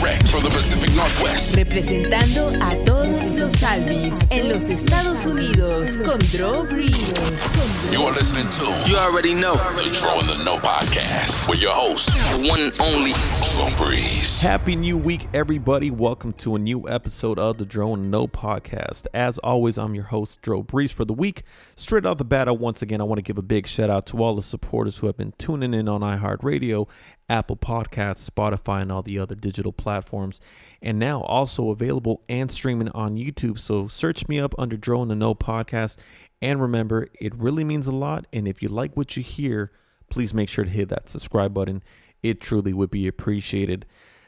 direct from the Pacific Northwest. Representando a todos los Alvis en los Estados Unidos con Dro Breeze. You are listening to, you already know, the Drointheknow podcast with your host, the one and only Dro Breeze. Happy New Week, everybody. Welcome to a new episode of the Drointheknow podcast. As always, I'm your host, Dro Breeze, for the week. Straight out the bat, once again, I want to give a big shout out to all the supporters who have been tuning in on iHeartRadio, Apple Podcasts, Spotify, and all the other digital platforms. And now also available and streaming on YouTube. So search me up under Drointheknow podcast. And remember, it really means a lot. And if you like what you hear, please make sure to hit that subscribe button. It truly would be appreciated.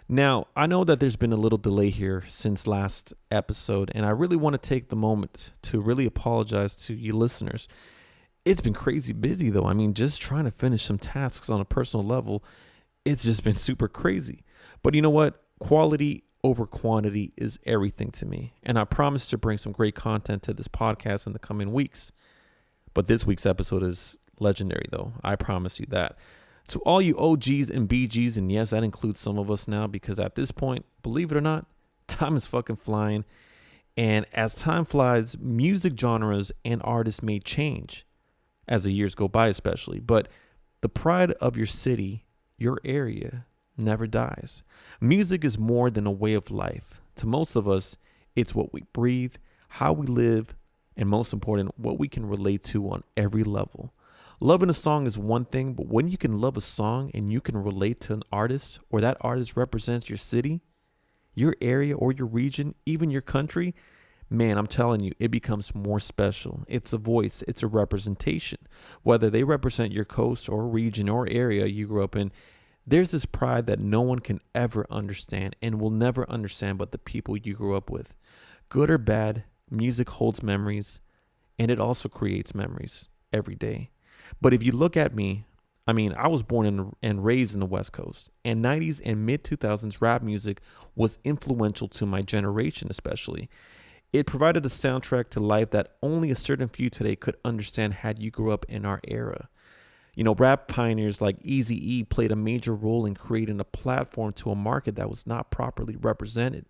Now, I know that there's been a little delay here since last episode, and I really want to take the moment to really apologize to you listeners. It's been crazy busy, though. I mean, just trying to finish some tasks on a personal level, it's just been super crazy. But you know what? Quality over quantity is everything to me, and I promise to bring some great content to this podcast in the coming weeks. But this week's episode is legendary, though. I promise you that. To all you OGs and BGs, and yes, that includes some of us now, because at this point, believe it or not, time is fucking flying. And as time flies, music genres and artists may change as the years go by, especially. But the pride of your city, your area, never dies. Music is more than a way of life. To most of us, it's what we breathe, how we live, and most important, what we can relate to on every level. Loving a song is one thing, but when you can love a song and you can relate to an artist, or that artist represents your city, your area, or your region, even your country, man, I'm telling you, it becomes more special. It's a voice, it's a representation. Whether they represent your coast or region or area you grew up in, there's this pride that no one can ever understand and will never understand but the people you grew up with. Good or bad, music holds memories, and it also creates memories every day. But if you look at me, I mean, I was born and raised in the West Coast, and 90s and mid-2000s rap music was influential to my generation especially. It provided a soundtrack to life that only a certain few today could understand had you grew up in our era. You know, rap pioneers like Eazy-E played a major role in creating a platform to a market that was not properly represented.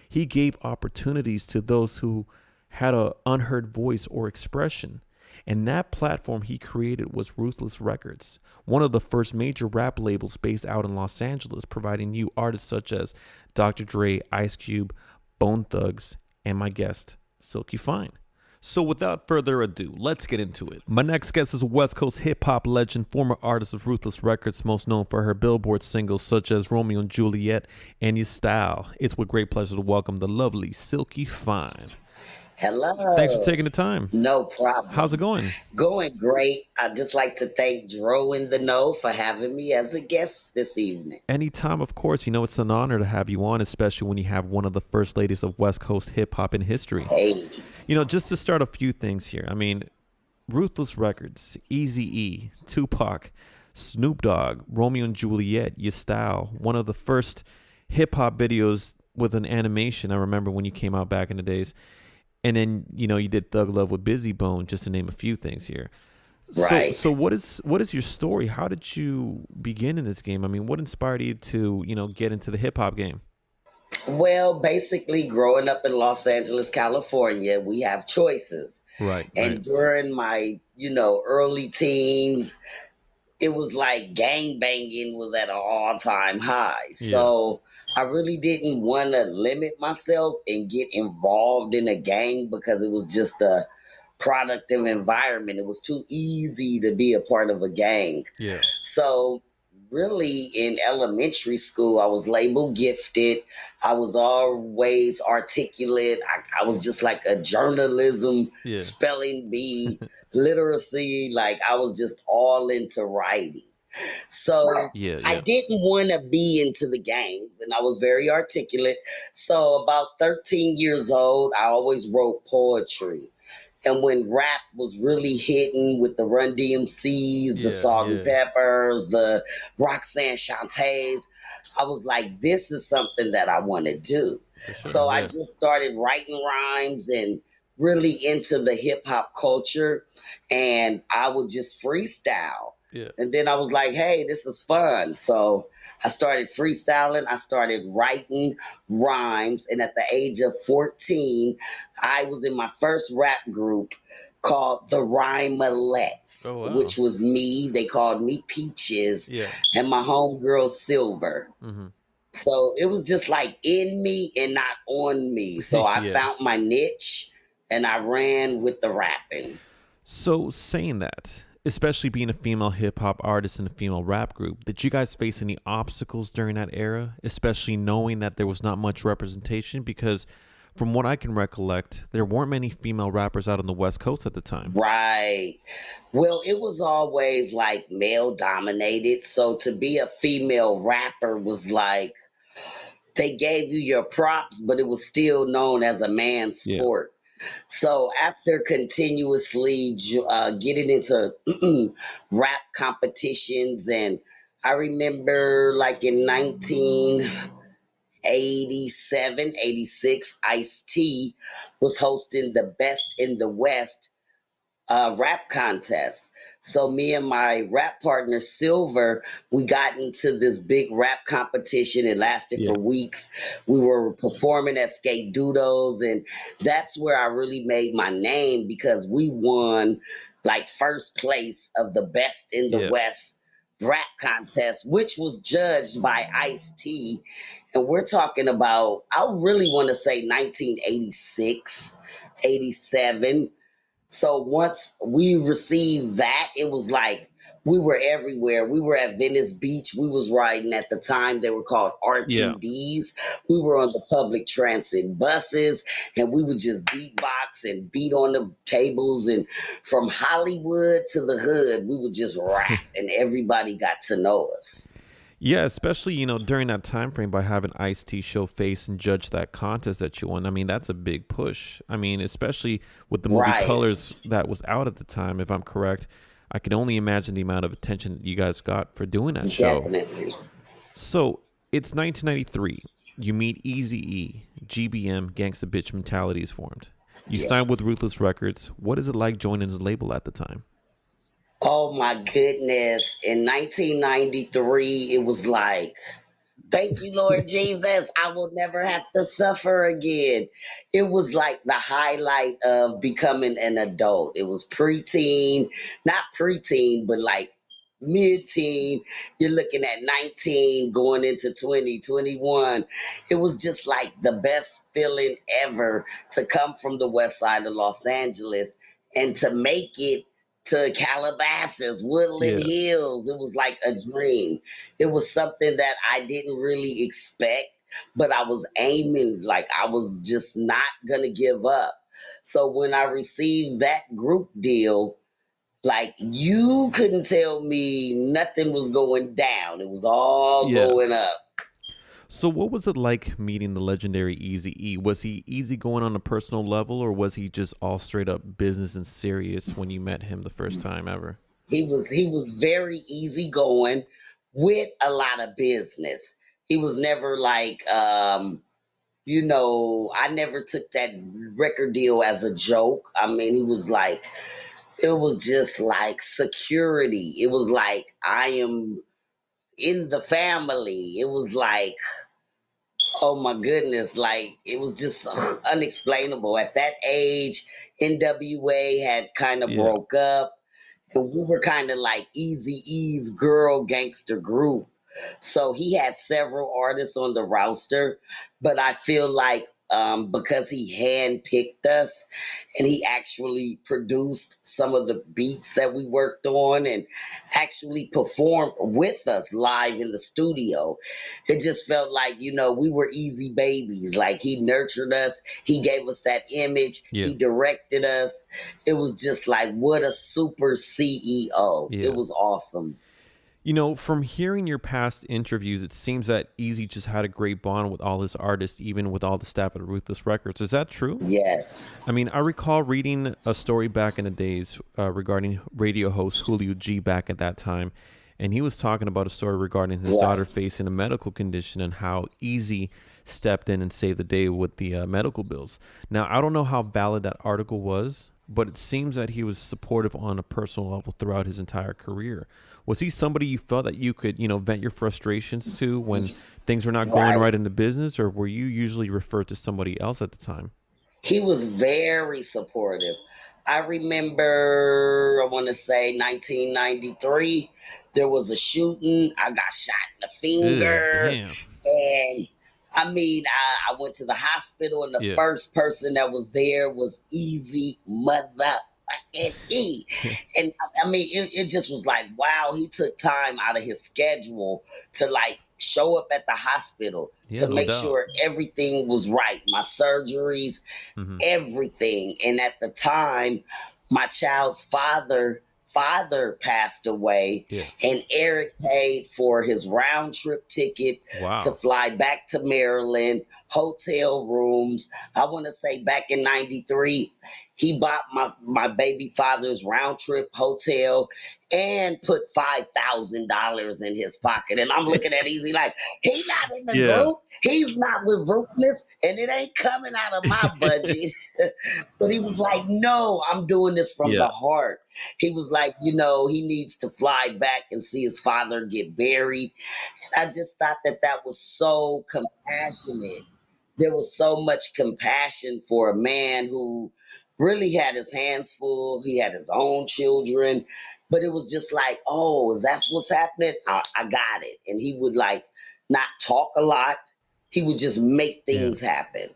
He gave opportunities to those who had an unheard voice or expression. And that platform he created was Ruthless Records, one of the first major rap labels based out in Los Angeles, providing you artists such as Dr. Dre, Ice Cube, Bone Thugs, and my guest, Sylk-E Fyne. So without further ado, let's get into it. My next guest is a West Coast hip-hop legend, former artist of Ruthless Records, most known for her Billboard singles such as Romeo and Juliet and Your Style. It's with great pleasure to welcome the lovely Sylk-E Fyne. Hello. Thanks for taking the time. No problem. How's it going? Going great. I'd just like to thank Drointheknow for having me as a guest this evening. Anytime, of course. You know, it's an honor to have you on, especially when you have one of the first ladies of West Coast hip-hop in history. Hey. You know, just to start a few things here. I mean, Ruthless Records, Eazy-E, Tupac, Snoop Dogg, Romeo and Juliet, Your Style, one of the first hip-hop videos with an animation. I remember when you came out back in the days. And then, you know, you did Thug Love with Busy Bone, just to name a few things here. Right. So what is your story? How did you begin in this game? I mean, what inspired you to, you know, get into the hip hop game? Well, basically, growing up in Los Angeles, California, we have choices. Right. And during my, early teens, it was like gang banging was at an all-time high. Yeah. So I really didn't want to limit myself and get involved in a gang because it was just a productive environment. It was too easy to be a part of a gang. Yeah. So really in elementary school, I was labeled gifted. I was always articulate. I was just like a journalism, spelling bee, literacy. Like I was just all into writing. So I didn't want to be into the gangs, and I was very articulate. So about 13 years old, I always wrote poetry. And when rap was really hitting with the Run DMCs, the Salt and Peppers, the Roxanne Shantays, I was like, this is something that I want to do. Sure, so I just started writing rhymes and really into the hip hop culture, and I would just freestyle. Yeah. And then I was like, hey, this is fun. So I started freestyling. I started writing rhymes. And at the age of 14, I was in my first rap group called the Rhymelets, Oh, wow. which was me. They called me Peaches Yeah. and my homegirl Silver. Mm-hmm. So it was just like in me and not on me. So I Yeah. found my niche and I ran with the rapping. So saying that, especially being a female hip hop artist in a female rap group, did you guys face any obstacles during that era, especially knowing that there was not much representation? Because from what I can recollect, there weren't many female rappers out on the West Coast at the time. Right. Well, it was always like male dominated. So to be a female rapper was like they gave you your props, but it was still known as a man's Yeah. sport. So after continuously getting into rap competitions, and I remember like in 1987, 86, Ice-T was hosting the Best in the West rap contest. So me and my rap partner Silver, we got into this big rap competition. It lasted Yeah. for weeks. We were performing at Skate Doodles, and that's where I really made my name because we won like first place of the Best in the Yeah. West rap contest, which was judged by Ice-T. And we're talking about, I really want to say 1986, 87. So once we received that, it was like we were everywhere. We were at Venice Beach. We was riding at the time. They were called Yeah. RTDs. We were on the public transit buses, and we would just beatbox and beat on the tables. And from Hollywood to the hood, we would just rap, and everybody got to know us. Yeah, especially, during that time frame by having Ice-T show face and judge that contest that you won. I mean, that's a big push. I mean, especially with the movie Right. Colors that was out at the time, if I'm correct. I can only imagine the amount of attention that you guys got for doing that show. Definitely. So it's 1993. You meet Eazy-E, GBM, Gangsta Bitch Mentality is formed. You Yeah. signed with Ruthless Records. What is it like joining the label at the time? Oh my goodness. In 1993, it was like, thank you, Lord Jesus. I will never have to suffer again. It was like the highlight of becoming an adult. It was preteen, not preteen, but like mid-teen. You're looking at 19 going into 20, 21. It was just like the best feeling ever to come from the west side of Los Angeles and to make it to Calabasas, Woodland Yeah. Hills. It was like a dream. It was something that I didn't really expect, but I was aiming, like I was just not gonna give up. So when I received that group deal, like you couldn't tell me nothing was going down. It was all Yeah. going up. So what was it like meeting the legendary Eazy-E? Was he easy going on a personal level, or was he just all straight up business and serious when you met him the first time ever? He was very easygoing with a lot of business. He was never like I never took that record deal as a joke. I mean, he was like, it was just like security. It was like, I am in the family. It was like, oh my goodness, like it was just unexplainable. At that age, NWA had kind of Yeah. broke up, and we were kind of like Eazy-E's girl gangster group. So he had several artists on the roster, but I feel like because he handpicked us and he actually produced some of the beats that we worked on and actually performed with us live in the studio, it just felt like, we were easy babies. Like he nurtured us, he gave us that image, Yeah. he directed us. It was just like, what a super CEO. Yeah. It was awesome. From hearing your past interviews, it seems that Eazy just had a great bond with all his artists, even with all the staff at Ruthless Records. Is that true? Yes. I mean, I recall reading a story back in the days regarding radio host Julio G back at that time, and he was talking about a story regarding his daughter facing a medical condition and how Eazy stepped in and saved the day with the medical bills. Now, I don't know how valid that article was, but it seems that he was supportive on a personal level throughout his entire career. Was he somebody you felt that you could, vent your frustrations to when things were not going right in the business, or were you usually referred to somebody else at the time? He was very supportive. I remember, I want to say 1993, there was a shooting. I got shot in the Ew, finger. damn. And I mean, I went to the hospital, and the first person that was there was Easy Mother-E. And I mean, it just was like, wow, he took time out of his schedule to like show up at the hospital to no make doubt. sure everything was right. My surgeries, everything. And at the time, my child's father passed away, and Eric paid for his round trip ticket to fly back to Maryland, hotel rooms. I want to say back in 93, he bought my baby father's round trip hotel and put $5,000 in his pocket. And I'm looking at Easy like, he not in the group. He's not with Ruthless, and it ain't coming out of my budget. But he was like, no, I'm doing this from the heart. He was like, he needs to fly back and see his father get buried. And I just thought that was so compassionate. There was so much compassion for a man who really had his hands full. He had his own children, but it was just like, oh, is that what's happening? I got it. And he would like not talk a lot. He would just make things happen.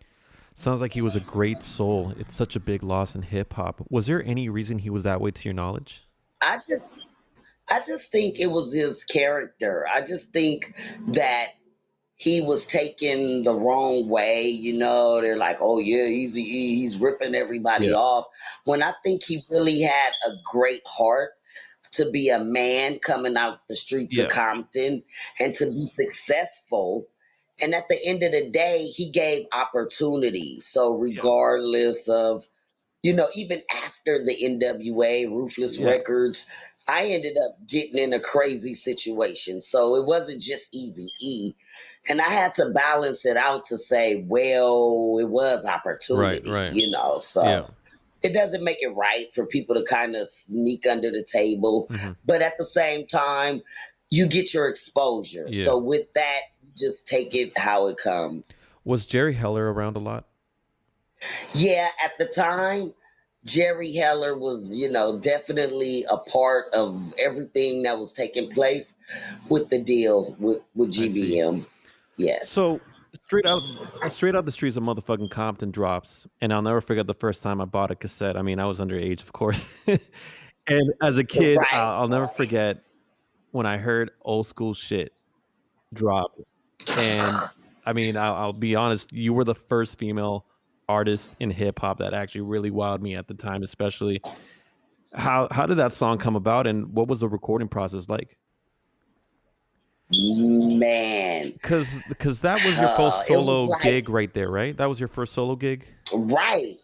Sounds like he was a great soul. It's such a big loss in hip hop. Was there any reason he was that way to your knowledge? I just think it was his character. I just think that he was taken the wrong way. They're like, oh yeah, Eazy-E, he's ripping everybody off. When I think he really had a great heart to be a man coming out the streets of Compton and to be successful. And at the end of the day, he gave opportunities. So regardless of, even after the NWA, Ruthless Records, I ended up getting in a crazy situation. So it wasn't just Eazy-E. And I had to balance it out to say, well, it was opportunity, so it doesn't make it right for people to kind of sneak under the table. But at the same time, you get your exposure. So with that, just take it how it comes. Was Jerry Heller around a lot? Yeah, at the time, Jerry Heller was, definitely a part of everything that was taking place with the deal with GBM. Yes. So straight out the streets of motherfucking Compton drops, and I'll never forget the first time I bought a cassette. I mean, I was underage, of course. And as a kid, I'll never forget when I heard Old School Shit drop. And I mean, I'll be honest, you were the first female artist in hip hop that actually really wowed me at the time, especially. How did that song come about, and what was the recording process like? Man, because that was your first solo gig right there, right? That was your first solo gig, right?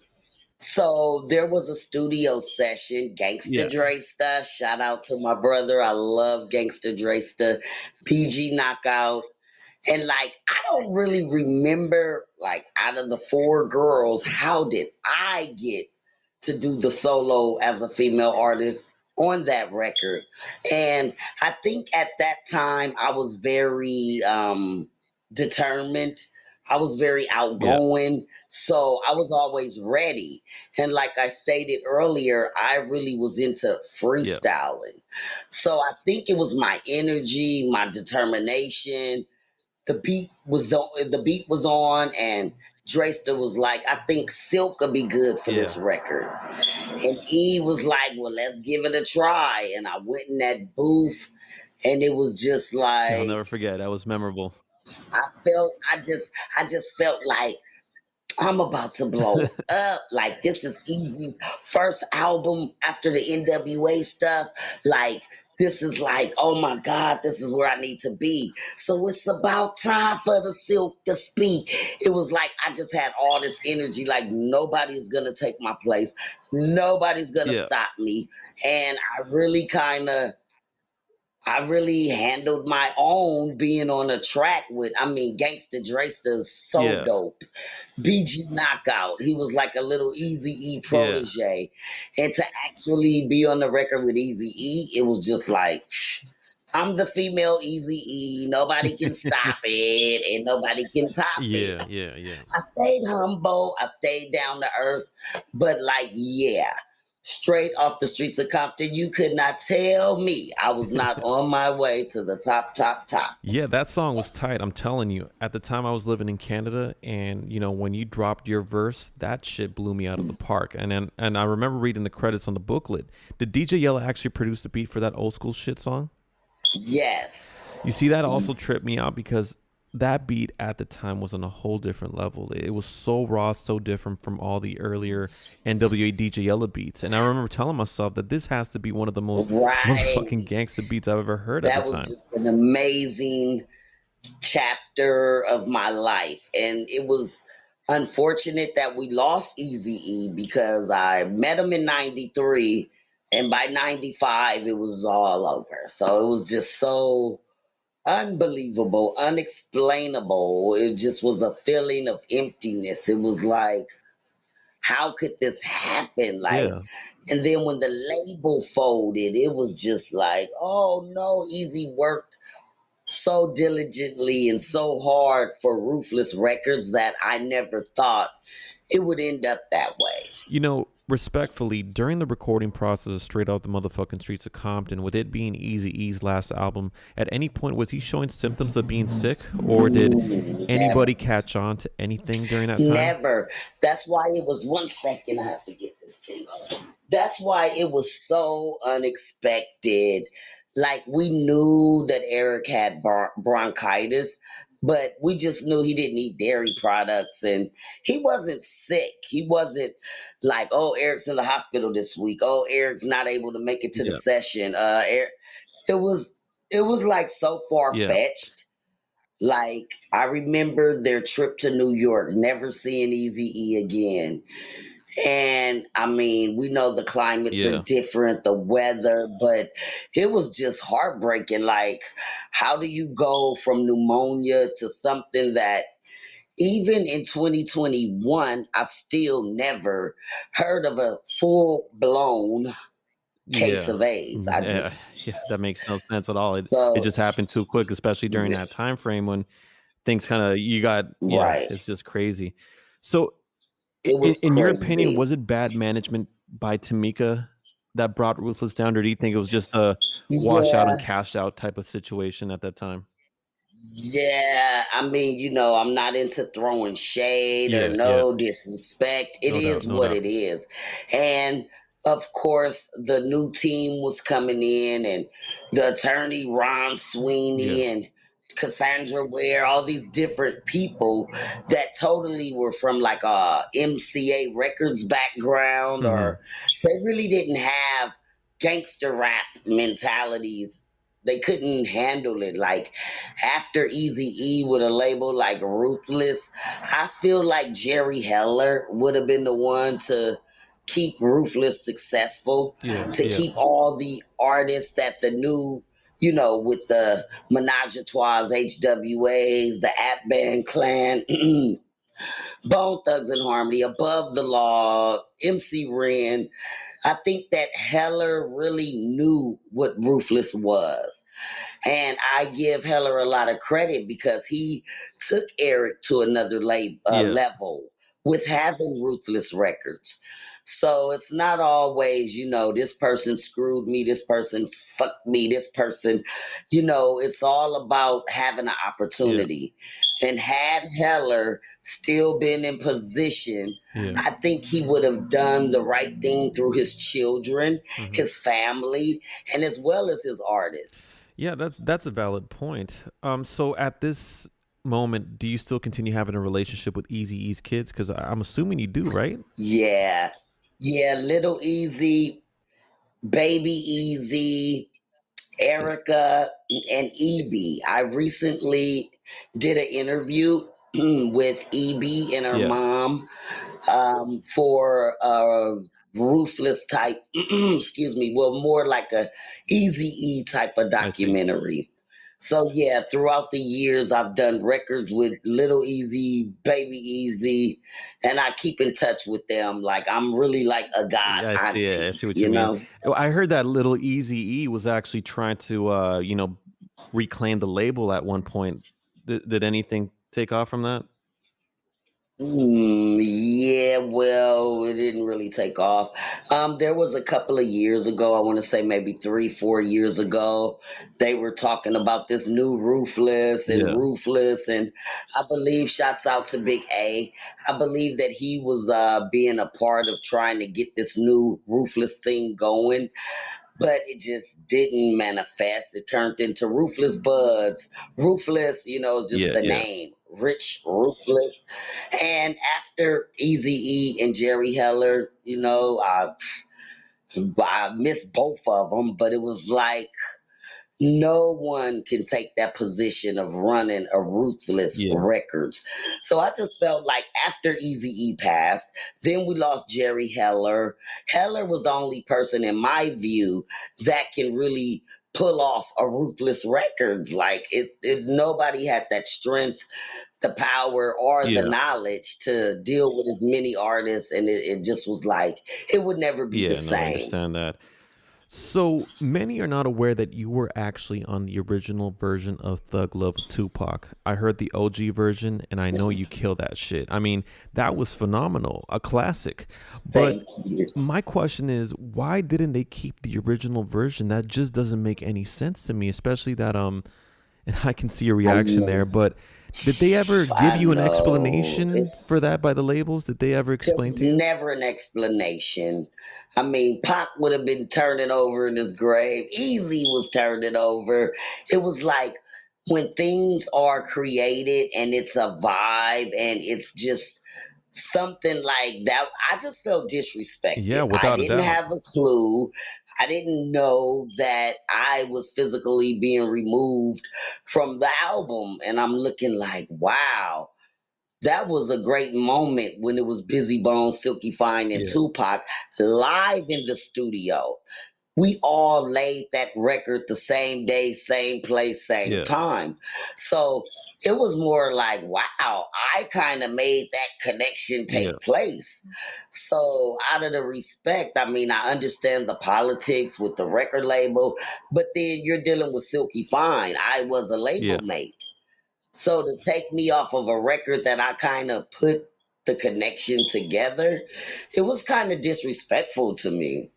So there was a studio session, Gangsta Dresta. Shout out to my brother. I love Gangsta Dresta. PG Knockout. And like, I don't really remember, like, out of the four girls, how did I get to do the solo as a female artist on that record? And I think at that time I was very determined. I was very outgoing. So I was always ready. And like I stated earlier, I really was into freestyling. So I think it was my energy, my determination. The beat was on, and Dresta was like, I think Silk could be good for this record. And E was like, well, let's give it a try. And I went in that booth, and it was just like, I'll never forget. That was memorable. I just felt like I'm about to blow up. Like, this is Eazy's first album after the NWA stuff. Like, this is like, oh my God, this is where I need to be. So it's about time for the Silk to speak. It was like, I just had all this energy, like nobody's going to take my place. Nobody's going to stop me. And I really kind of I really handled my own being on a track with, I mean, Gangsta Draysta is so Yeah. dope. BG Knockout, he was like a little Eazy-E Yeah. protege. And to actually be on the record with Eazy-E, it was just like, I'm the female Eazy-E. Nobody can stop it and nobody can top it. Yeah. Yeah. Yeah. I stayed humble. I stayed down to earth. But like, yeah, straight off the streets of Compton, you could not tell me I was not on my way to the top, top, top. Yeah, that song was tight. I'm telling you. At the time, I was living in Canada, and when you dropped your verse, that shit blew me out of the park. And I remember reading the credits on the booklet. Did DJ Yella actually produce the beat for that old school shit song? Yes. You see, that also tripped me out because that beat at the time was on a whole different level. It was so raw, so different from all the earlier NWA DJ Yella beats. And I remember telling myself that this has to be one of the most motherfucking gangsta beats I've ever heard at the time. That was just an amazing chapter of my life. And it was unfortunate that we lost Eazy-E because I met him in 93 and by 95 it was all over. So it was just so unbelievable, unexplainable. It just was a feeling of emptiness. It was like, how could this happen? Like, Yeah. and then when the label folded, it was just like, oh no, Easy worked so diligently and so hard for Ruthless Records that I never thought it would end up that way. Respectfully, during the recording process of Straight Out the Motherfucking Streets of Compton, with it being Eazy-E's last album, at any point was he showing symptoms of being sick, or did anybody catch on to anything during that time? Never. That's why it was 1 second. I have to get this thing on. That's why it was so unexpected. Like, we knew that Eric had bronchitis, but we just knew he didn't eat dairy products and he wasn't sick. He wasn't like, oh, Eric's in the hospital this week. Oh, Eric's not able to make it to the session. It was like so far-fetched. Like, I remember their trip to New York, never seeing Eazy-E again. And I mean, we know the climates are different, the weather, but it was just heartbreaking. Like, how do you go from pneumonia to something that even in 2021, I've still never heard of a full-blown case of AIDS. That makes no sense at all. It just happened too quick, especially during that time frame when things kind of it's just crazy. So it was in your opinion, was it bad management by Tamika that brought Ruthless down, or do you think it was just a wash out and cash out type of situation at that time? Yeah, I mean, I'm not into throwing shade or no disrespect. It is what it is. And of course, the new team was coming in, and the attorney Ron Sweeney and Cassandra Ware, all these different people that totally were from like a MCA Records background, or they really didn't have gangster rap mentalities. They couldn't handle it. Like, after Eazy-E with a label like Ruthless, I feel like Jerry Heller would have been the one to keep Ruthless successful, to keep all the artists that the new, with the Menage a Trois, HWAs, the App Band Clan, Bone Thugs and Harmony, Above the Law, MC Ren. I think that Heller really knew what Ruthless was. And I give Heller a lot of credit because he took Eric to another level with having Ruthless Records. So it's not always, this person screwed me, this person's fucked me, this person, it's all about having an opportunity. And had Heller still been in position, I think he would have done the right thing through his children, his family, and as well as his artists. Yeah, that's a valid point. So at this moment, do you still continue having a relationship with Eazy-E's kids? Because I'm assuming you do, right? Yeah, Little Easy, Baby Easy, Erica, and EB. I recently did an interview with EB and her mom for ruthless type, excuse me, well, more like a Eazy-E type of I see. documentary. So yeah, throughout the years, I've done records with Little Easy, Baby Easy, and I keep in touch with them. Like I'm really like a god Yeah, I see. I auntie, see what you you mean. know. I heard that little Eazy-E was actually trying to, reclaim the label at one point. Did anything take off from that? Yeah, well, it didn't really take off. There was a couple of years ago, I want to say maybe 3, 4 years ago, they were talking about this new Yeah. Ruthless, and I believe shouts out to Big A. I believe that he was being a part of trying to get this new Ruthless thing going, but it just didn't manifest. It turned into Ruthless Buds. Ruthless, is just Yeah, the yeah. name. Rich Ruthless. And after Easy E and Jerry Heller, I missed both of them, but it was like no one can take that position of running a Ruthless Yeah. Records. So I just felt like after Eazy-E passed, then we lost Jerry Heller. Heller was the only person, in my view, that can really pull off a Ruthless Records. Like nobody had that strength, the power, or the Yeah. knowledge to deal with as many artists, and it just was like it would never be the Yeah, no, I same. understand that. So many are not aware that you were actually on the original version of Thug Love with Tupac. I heard the OG version and I know you killed that shit. I mean, that was phenomenal, a classic. But Thank you. my question is, why didn't they keep the original version? That just doesn't make any sense to me, especially that and I can see your I reaction there, know. but did they ever give I you an know. explanation for that by the labels? Did they ever There explain was to you? never an explanation. I mean, Pac would have been turning over in his grave. Easy was turning over. It was like when things are created and it's a vibe and it's just something like that. I just felt Yeah, disrespected. I without a didn't doubt. have a clue. I didn't know that I was physically being removed from the album. And I'm looking like, wow, that was a great moment when it was Busy Bone, Sylk-E Fyne, and Yeah. Tupac live in the studio. We all laid that record the same day, same place, same Yeah. time. So it was more like, wow, I kind of made that connection Yeah. take place. So out of the respect, I mean, I understand the politics with the record label, but then you're dealing with Sylk-E Fyne. I was a Yeah. label mate. So to take me off of a record that I kind of put the connection together, it was kind of disrespectful to me.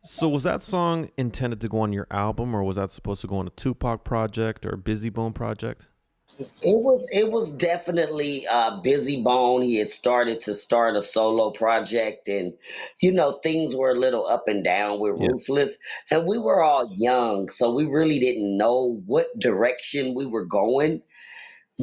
So was that song intended to go on your album, or was that supposed to go on a Tupac project or a Busy Bone project? It was definitely Busy Bone. He had started to start a solo project, and things were a little up and down with Yeah. Ruthless, and we were all young, so we really didn't know what direction we were going.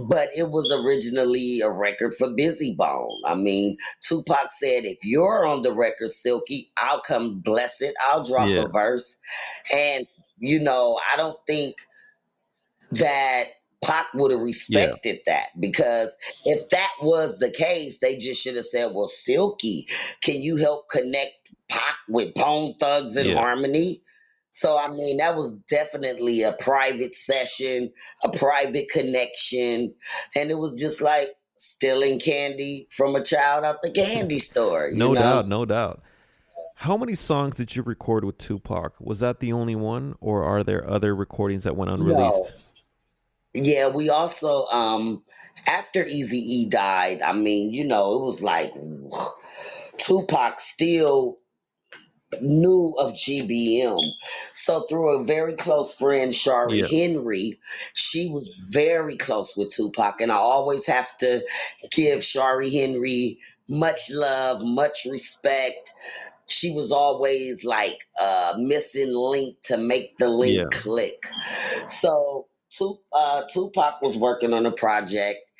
But it was originally a record for Busy Bone. I mean, Tupac said, if you're on the record, Silky, I'll come bless it. I'll drop Yeah. a verse. And, I don't think that Pac would have Yeah. respected that, because if that was the case, they just should have said, well, Silky, can you help connect Pac with Bone Thugs and Yeah. Harmony? So, I mean, that was definitely a private session, a private connection. And it was just like stealing candy from a child out the candy store, No doubt, no doubt. How many songs did you record with Tupac? Was that the only one, or are there other recordings that went No. unreleased? Yeah, we also after Easy E died, I mean, it was like Tupac still knew of GBM. So through a very close friend, Shari Yeah. Henry, she was very close with Tupac. And I always have to give Shari Henry much love, much respect. She was always like a missing link to make the Yeah. link click. So Tupac was working on a project,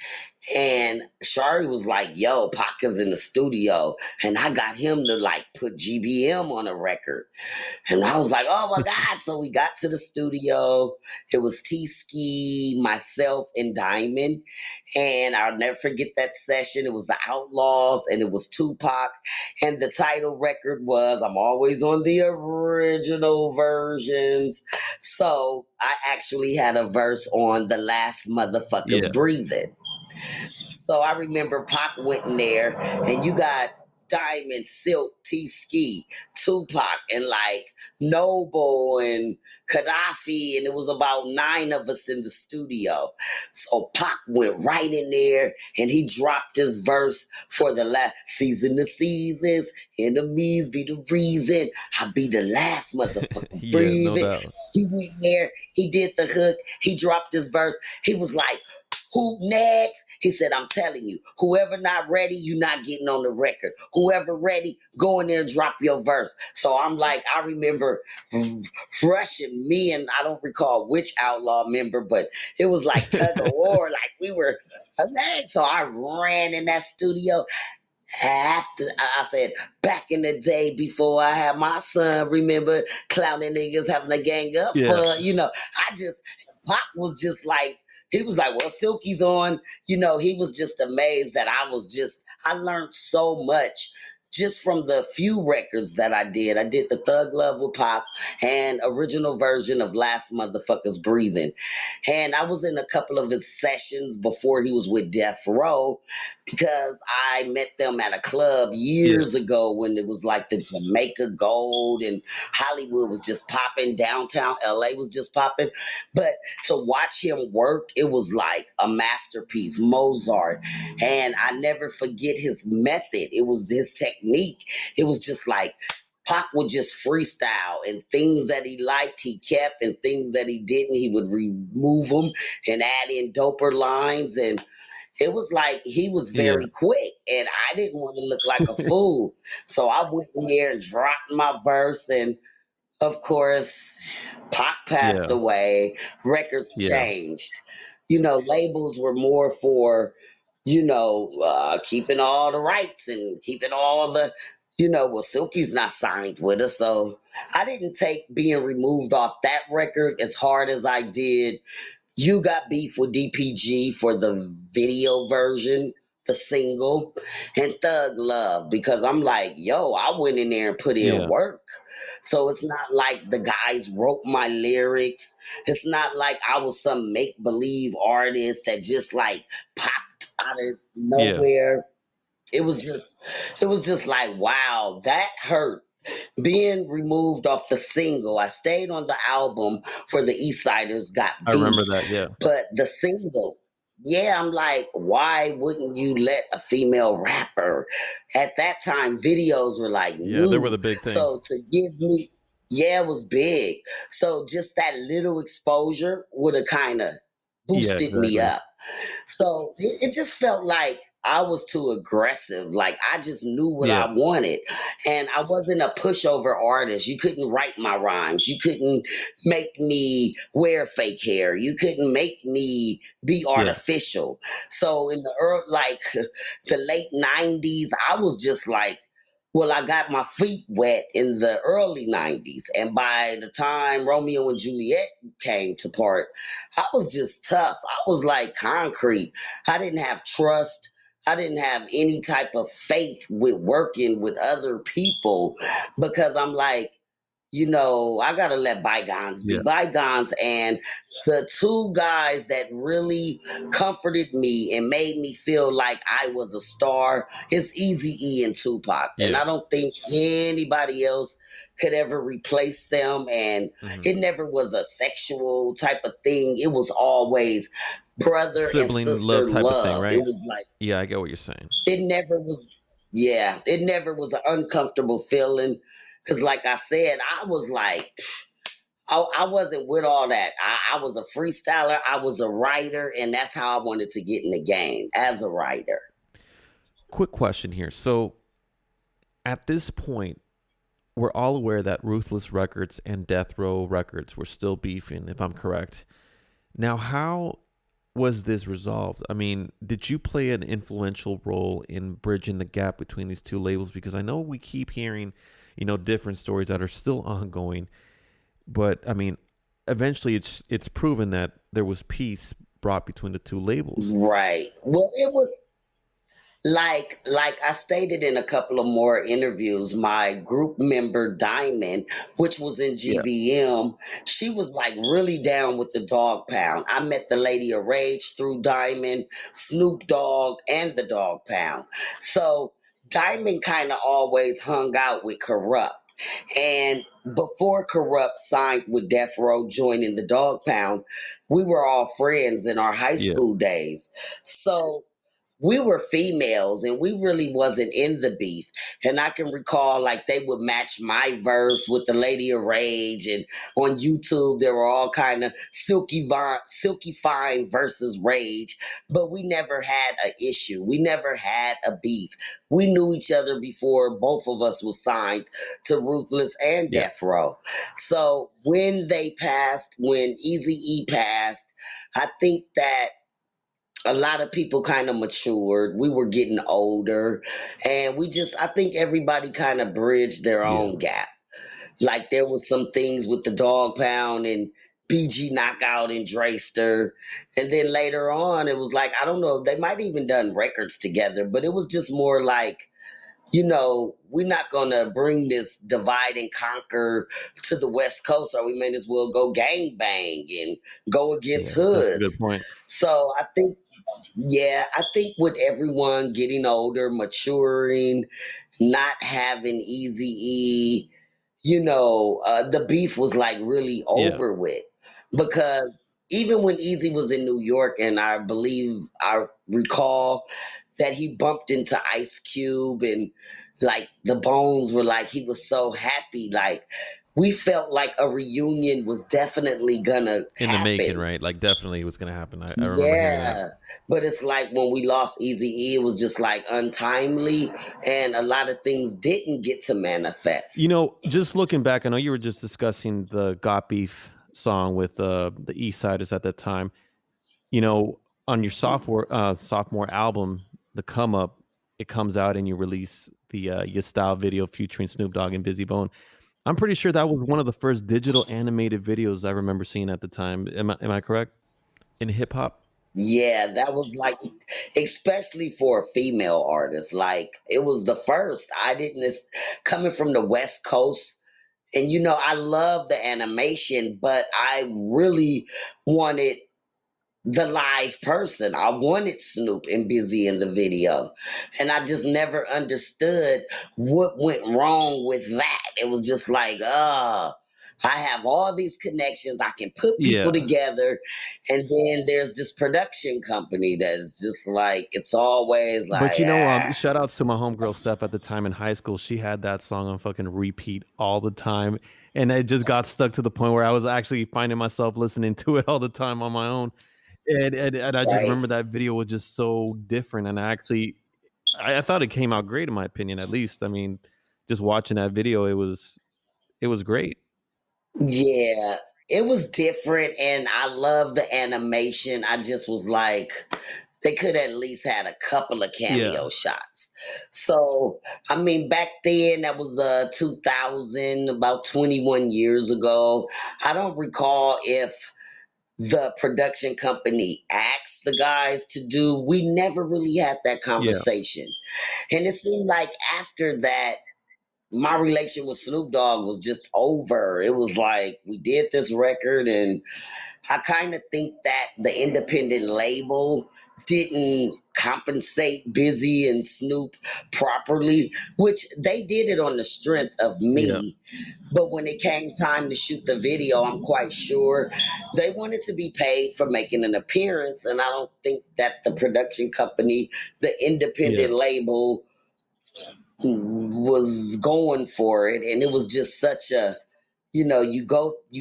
And Shari was like, yo, Pac is in the studio. And I got him to like put GBM on a record. And I was like, oh my God. So we got to the studio. It was T-Ski, myself, and Diamond. And I'll never forget that session. It was the Outlaws and it was Tupac. And the title record was I'm always on the original versions. So I actually had a verse on The Last Motherfuckers Breathing. So I remember Pac went in there and you got Diamond, Silk, T-Ski, Tupac, and like Noble and Gaddafi, and it was about 9 of us in the studio. So Pac went right in there and he dropped his verse for the last season of seasons. Enemies be the reason. I be the last motherfucker breathing. No doubt. He went there, he did the hook, he dropped his verse. He was like, who next? He said, I'm telling you, whoever not ready, you not getting on the record. Whoever ready, go in there and drop your verse. So I'm like, I remember rushing me, and I don't recall which Outlaw member, but it was like tug of war, like we were. So I ran in that studio. After I said, back in the day before I had my son, remember clowning niggas having a gang up fun, Pac was just like, he was like, well, Silky's on. He was just amazed that I learned so much just from the few records that I did. I did the Thug Love with Pac and original version of Last Motherfuckers Breathing. And I was in a couple of his sessions before he was with Death Row because I met them at a club years ago when it was like the Jamaica Gold and Hollywood was just popping. Downtown LA was just popping. But to watch him work, it was like a masterpiece, Mozart. And I never forget his method. It was his technique. It was just like Pac would just freestyle, and things that he liked, he kept, and things that he didn't, he would remove them and add in doper lines. And it was like he was very quick, and I didn't want to look like a fool. So I went in there and dropped my verse, and of course, Pac passed away. Records changed. Labels were more for, keeping all the rights and keeping all the, well, Silky's not signed with us. So I didn't take being removed off that record as hard as I did You Got Beef with DPG for the video version, the single, and Thug Love, because I'm like, yo, I went in there and put in work. So it's not like the guys wrote my lyrics. It's not like I was some make-believe artist that just like popped out of nowhere. It was just like, wow, that hurt. Being removed off the single, I stayed on the album for the East Siders Got Beef. I remember that, But the single, I'm like, why wouldn't you let a female rapper? At that time, videos were like new. They were the big thing. So to give me, it was big. So just that little exposure would have kind of boosted me up. So it just felt like I was too aggressive. Like I just knew what I wanted. And I wasn't a pushover artist. You couldn't write my rhymes. You couldn't make me wear fake hair. You couldn't make me be artificial. So in the the late 90s, I was just like, well, I got my feet wet in the early 90s. And by the time Romeo and Juliet came to part, I was just tough. I was like concrete. I didn't have trust. I didn't have any type of faith with working with other people because I'm like, I got to let bygones be bygones. And the two guys that really comforted me and made me feel like I was a star is Eazy-E and Tupac. And I don't think anybody else could ever replace them. And it never was a sexual type of thing. It was always brother sibling and sister love type love. of thing, right? It was like, I get what you're saying. It never was. It never was an uncomfortable feeling. Because like I said, I was like, I wasn't with all that. I was a freestyler. I was a writer. And that's how I wanted to get in the game, as a writer. Quick question here. So at this point, we're all aware that Ruthless Records and Death Row Records were still beefing, if I'm correct. Now, how was this resolved? I mean, did you play an influential role in bridging the gap between these two labels? Because I know we keep hearing, different stories that are still ongoing, but I mean, eventually it's proven that there was peace brought between the two labels. Right. Well, it was like I stated in a couple of more interviews, my group member Diamond, which was in Yeah. GBM, she was like really down with the Dog Pound. I met the Lady of Rage through Diamond, Snoop Dogg, and the Dog Pound. So Diamond kind of always hung out with Corrupt. And before Corrupt signed with Death Row, joining the Dog Pound, we were all friends in our high Yeah. school days. So we were females and we really wasn't in the beef. And I can recall like they would match my verse with the Lady of Rage, and on YouTube there were all kind of Sylk-E Fyne versus Rage, but we never had an issue. We never had a beef. We knew each other before both of us was signed to Ruthless and Yeah. Death Row. So when when Eazy-E passed, I think that a lot of people kind of matured. We were getting older, and I think everybody kind of bridged their Yeah. own gap. Like there was some things with the Dog Pound and BG Knockout and Drayster. And then later on, it was like, I don't know, they might even done records together, but it was just more like, we're not going to bring this divide and conquer to the West Coast, or we may as well go gang bang and go against That's a good hoods. point. So I think with everyone getting older, maturing, not having Eazy-E, the beef was like really Yeah. over with. Because even when Eazy was in New York, and I recall that he bumped into Ice Cube, and like the Bones were like, he was so happy. Like we felt like a reunion was definitely gonna In the making, happen. right? Like definitely it was gonna happen. I remember hearing that. Yeah, but it's like when we lost Eazy-E, it was just like untimely, and a lot of things didn't get to manifest. Just looking back, I know you were just discussing the Got Beef song with the East Siders at that time. On your sophomore album, The Come Up, it comes out and you release the Your Style video featuring Snoop Dogg and Busy Bone. I'm pretty sure that was one of the first digital animated videos I remember seeing at the time. Am I correct? In hip hop? Yeah, that was like, especially for a female artist, like it was the first. Coming from the West Coast, and I love the animation, but I really wanted the live person. I wanted Snoop and Busy in the video. And I just never understood what went wrong with that. It was just like, I have all these connections. I can put people Yeah. together. And then there's this production company that's just like, it's always like, But shout outs to my homegirl Steph at the time in high school. She had that song on fucking repeat all the time. And it just got stuck to the point where I was actually finding myself listening to it all the time on my own. And I just right. remember that video was just so different. And I thought it came out great in my opinion, at least. I mean, just watching that video, it was great. Yeah, it was different, and I love the animation. I just was like, they could at least had a couple of cameo shots. So, I mean, back then that was 2000, about 21 years ago. I don't recall if the production company asked the guys to do. We never really had that conversation, and it seemed like after that, my relation with Snoop Dogg was just over. It was like we did this record, and I kind of think that the independent label didn't compensate Busy and Snoop properly, which they did it on the strength of me. Yeah. But when it came time to shoot the video, I'm quite sure they wanted to be paid for making an appearance. And I don't think that the production company, the independent label, was going for it. And it was just such a you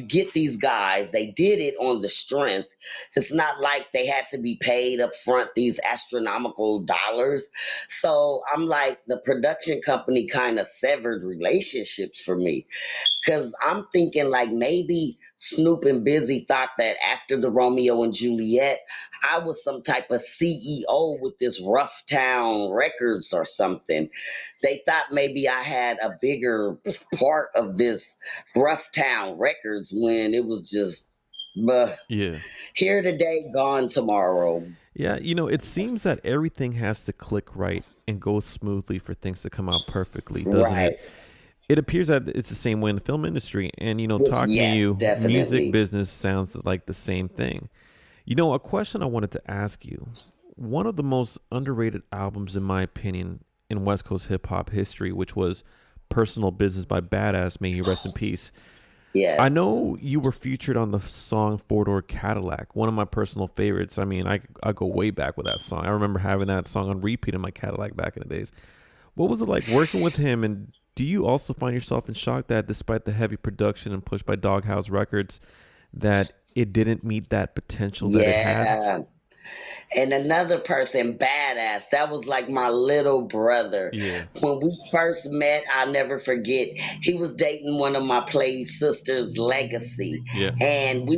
get these guys, they did it on the strength. It's not like they had to be paid up front these astronomical dollars. So I'm like, the production company kind of severed relationships for me. Because I'm thinking like maybe Snoop and Busy thought that after the Romeo and Juliet, I was some type of CEO with this Rough Town Records or something. They thought maybe I had a bigger part of this Rough Town Records when it was just, Yeah. here today, gone tomorrow. Yeah, it seems that everything has to click right and go smoothly for things to come out perfectly, doesn't Right. it? It appears that it's the same way in the film industry. And, talking to Yes, you, definitely. music business sounds like the same thing. A question I wanted to ask you. One of the most underrated albums, in my opinion, in West Coast hip hop history, which was Personal Business by Badass, may you rest in peace. Yes. I know you were featured on the song Four Door Cadillac, one of my personal favorites. I mean, I go way back with that song. I remember having that song on repeat in my Cadillac back in the days. What was it like working with him, and do you also find yourself in shock that despite the heavy production and push by Doghouse Records, that it didn't meet that potential that it had? And another person, Badass, that was like my little brother. Yeah. When we first met, I'll never forget, he was dating one of my play sisters, Legacy. Yeah. And we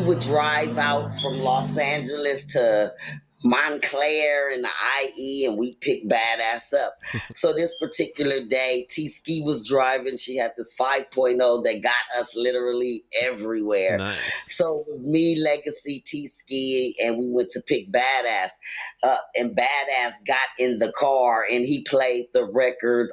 would drive out from Los Angeles to Montclair and the IE, and we picked Badass up. So this particular day, T-Ski was driving. She had this 5.0 that got us literally everywhere. Nice. So it was me, Legacy, T-Ski, and we went to pick Badass. And Badass got in the car, and he played the record,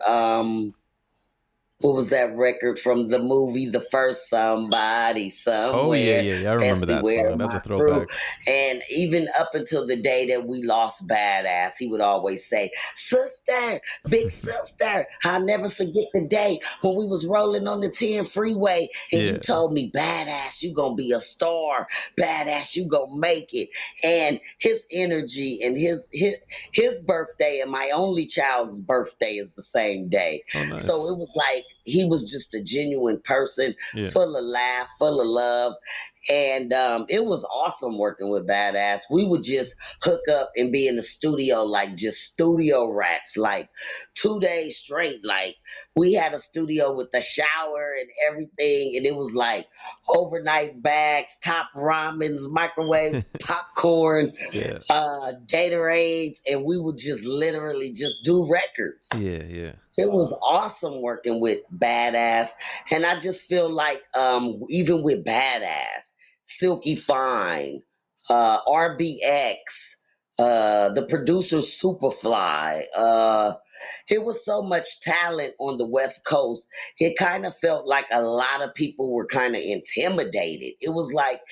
what was that record from the movie The First Somebody Somewhere? Oh, yeah. I remember that song. That's a throwback. And even up until the day that we lost Badass, he would always say, "Sister, big sister, I'll never forget the day when we was rolling on the 10 freeway and you told me, Badass, you gonna be a star. Badass, you gonna make it." And his energy and his birthday and my only child's birthday is the same day. Oh, nice. So it was like, he was just a genuine person, full of laugh, full of love. And it was awesome working with Badass. We would just hook up and be in the studio like just studio rats, like 2 days straight. Like we had a studio with a shower and everything. And it was like overnight bags, top ramens, microwave popcorn, Gatorades. And we would just literally just do records. Yeah. It was awesome working with Badass. And I just feel like even with Badass, Sylk-E Fyne, RBX, the producer Superfly, it was so much talent on the West Coast. It kind of felt like a lot of people were kind of intimidated. It was like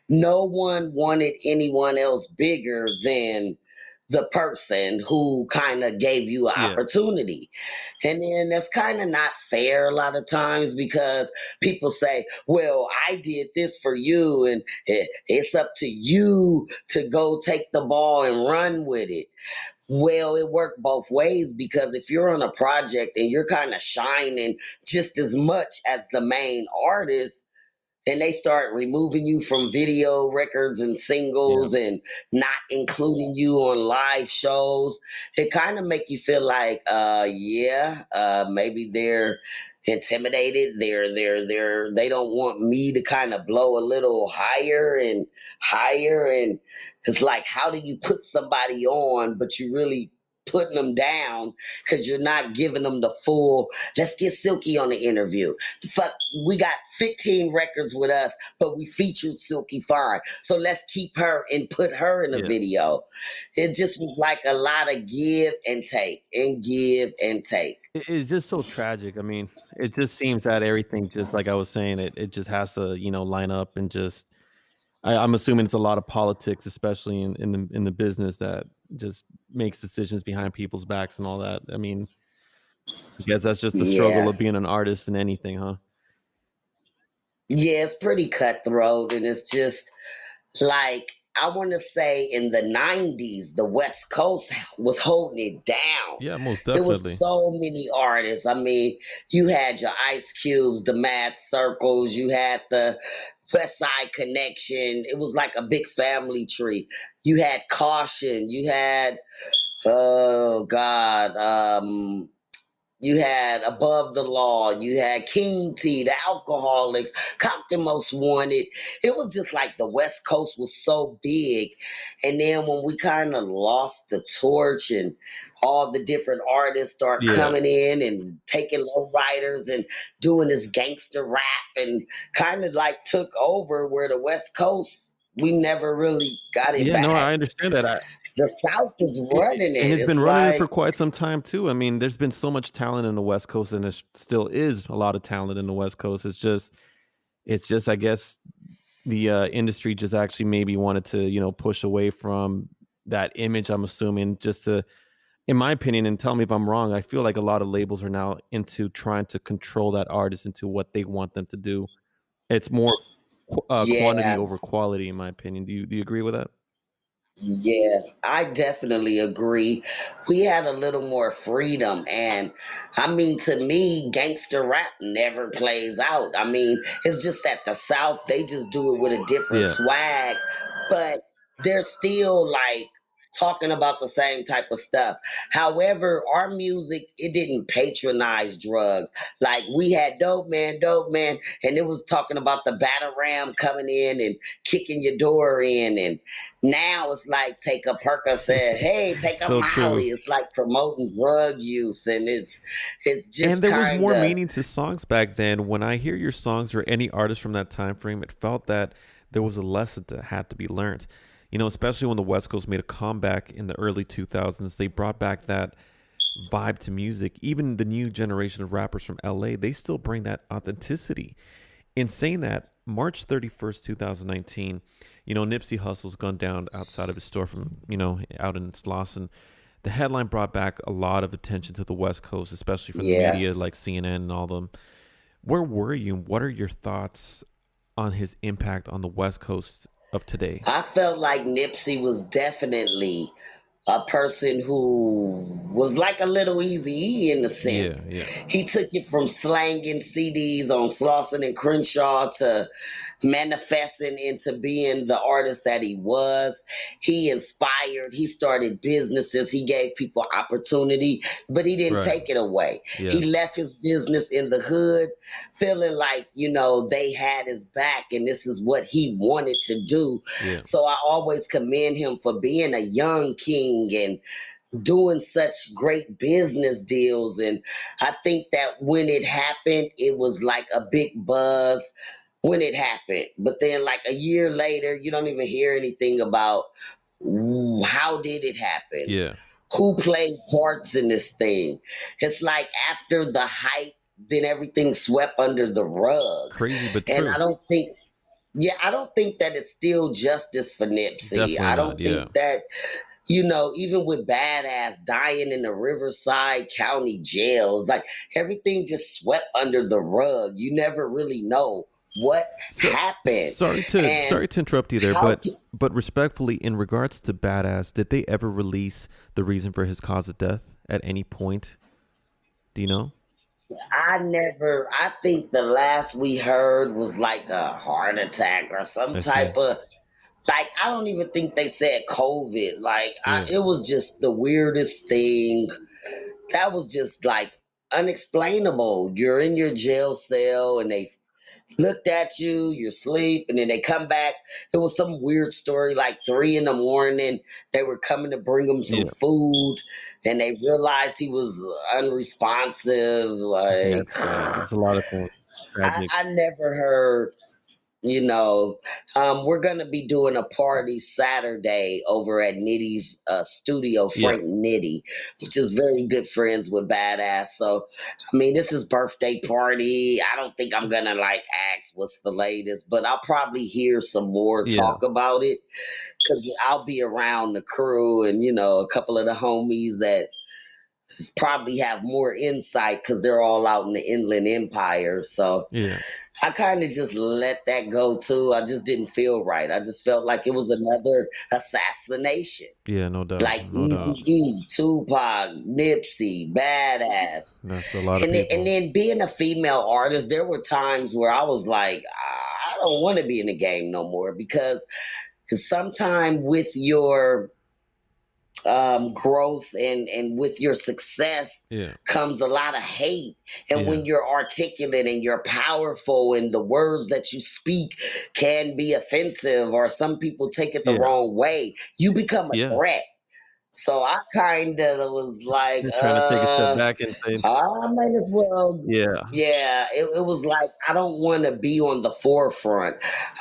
no one wanted anyone else bigger than the person who kind of gave you an opportunity. And then that's kind of not fair a lot of times because people say, well, I did this for you and it's up to you to go take the ball and run with it. Well, it worked both ways because if you're on a project and you're kind of shining just as much as the main artist, and they start removing you from video records and singles and not including you on live shows, it kind of make you feel like, maybe they're intimidated. They don't want me to kind of blow a little higher and higher. And it's like, how do you put somebody on, but you really putting them down because you're not giving them the full, let's get Silky on the interview. Fuck, we got 15 records with us, but we featured Sylk-E Fyne. So let's keep her and put her in a video. It just was like a lot of give and take and give and take. It's just so tragic. I mean, it just seems that everything, just like I was saying, it just has to, line up and just, I'm assuming it's a lot of politics, especially in the business that just makes decisions behind people's backs and all that. I mean, I guess that's just the struggle of being an artist in anything, huh? Yeah, it's pretty cutthroat, and it's just like I want to say in the 90s, the West Coast was holding it down. Yeah, most It was definitely. so many artists. I mean, you had your Ice Cubes, the Mad Circles, you had the West Side Connection. It was like a big family tree. You had Caution. You had, oh God, you had Above the Law. You had King T, the Alcoholics, Compton Most Wanted. It was just like the West Coast was so big. And then when we kind of lost the torch and all the different artists start Yeah. coming in and taking low riders and doing this gangster rap and kind of like took over where the West Coast, we never really got it Yeah, no, back. I understand that. The South is running And it. it's been It's running it like, for quite some time too. I mean, there's been so much talent in the West Coast, and there still is a lot of talent in the West Coast. It's just, I guess, the industry just actually maybe wanted to, push away from that image. I'm assuming just to, in my opinion, and tell me if I'm wrong. I feel like a lot of labels are now into trying to control that artist into what they want them to do. It's more quantity yeah. over quality, in my opinion. Do you agree with that? Yeah, I definitely agree. We had a little more freedom. And I mean, to me, gangster rap never plays out. I mean, it's just that the South, they just do it with a different Yeah. swag, but they're still like talking about the same type of stuff. However, our music, it didn't patronize drugs. Like we had Dope Man, and it was talking about the batter ram coming in and kicking your door in. And now it's like take a Percocet, hey, take a So true. Molly. It's like promoting drug use, and it's And just there was kind more of, meaning to songs back then. When I hear your songs or any artist from that time frame, it felt that there was a lesson that had to be learned. Especially when the West Coast made a comeback in the early 2000s, they brought back that vibe to music. Even the new generation of rappers from LA, they still bring that authenticity. In saying that, March 31st, 2019, Nipsey Hussle's gone down outside of his store from, out in Slauson. The headline brought back a lot of attention to the West Coast, especially from the yeah. media like CNN and all them. Where were you? And what are your thoughts on his impact on the West Coast of today? I felt like Nipsey was definitely a person who was like a little Eazy-E in a Yeah, sense. yeah. He took it from slanging CDs on Slauson and Crenshaw to manifesting into being the artist that he was. He inspired, he started businesses, he gave people opportunity, but he didn't Right. take it away. Yeah. He left his business in the hood feeling like, they had his back and this is what he wanted to do. Yeah. So I always commend him for being a young king and doing such great business deals. And I think that when it happened, it was like a big buzz when it happened. But then like a year later, you don't even hear anything about how did it happen? Yeah. Who played parts in this thing? It's like after the hype, then everything swept under the rug. Crazy but And true. I don't think that it's still justice for Nipsey. Definitely I don't not, think that, even with Badass dying in the Riverside County jails, like everything just swept under the rug. You never really know what happened. Sorry to interrupt you there, but respectfully, in regards to Badass, did they ever release the reason for his cause of death at any point? Do you know? I think the last we heard was like a heart attack or some type of, like, I don't even think they said COVID. Like, it was just the weirdest thing. That was just like unexplainable. You're in your jail cell and they looked at you, you sleep, and then they come back. It was some weird story, like 3 a.m. They were coming to bring him some food, and they realized he was unresponsive. Like, it's a lot of things. I never heard. We're gonna be doing a party Saturday over at Nitty's studio, Frank Nitty, which is very good friends with Badass. So, I mean, this is birthday party. I don't think I'm gonna like ask what's the latest, but I'll probably hear some more talk about it because I'll be around the crew and a couple of the homies that probably have more insight because they're all out in the Inland Empire. So, I kind of just let that go too. I just didn't feel right. I just felt like it was another assassination. Yeah, no doubt, Like no doubt. Eazy-E, Tupac, Nipsey, Badass. That's a lot of And people. then being a female artist, there were times where I was like, I don't want to be in the game no more because sometimes with your growth and with your success Yeah, comes a lot of hate. And yeah, when you're articulate and you're powerful and the words that you speak can be offensive or some people take it the yeah, wrong way, you become a yeah. threat. So I kind of was like, You're trying to take a step back and say, I might as well. yeah, Yeah, it was like I don't want to be on the forefront.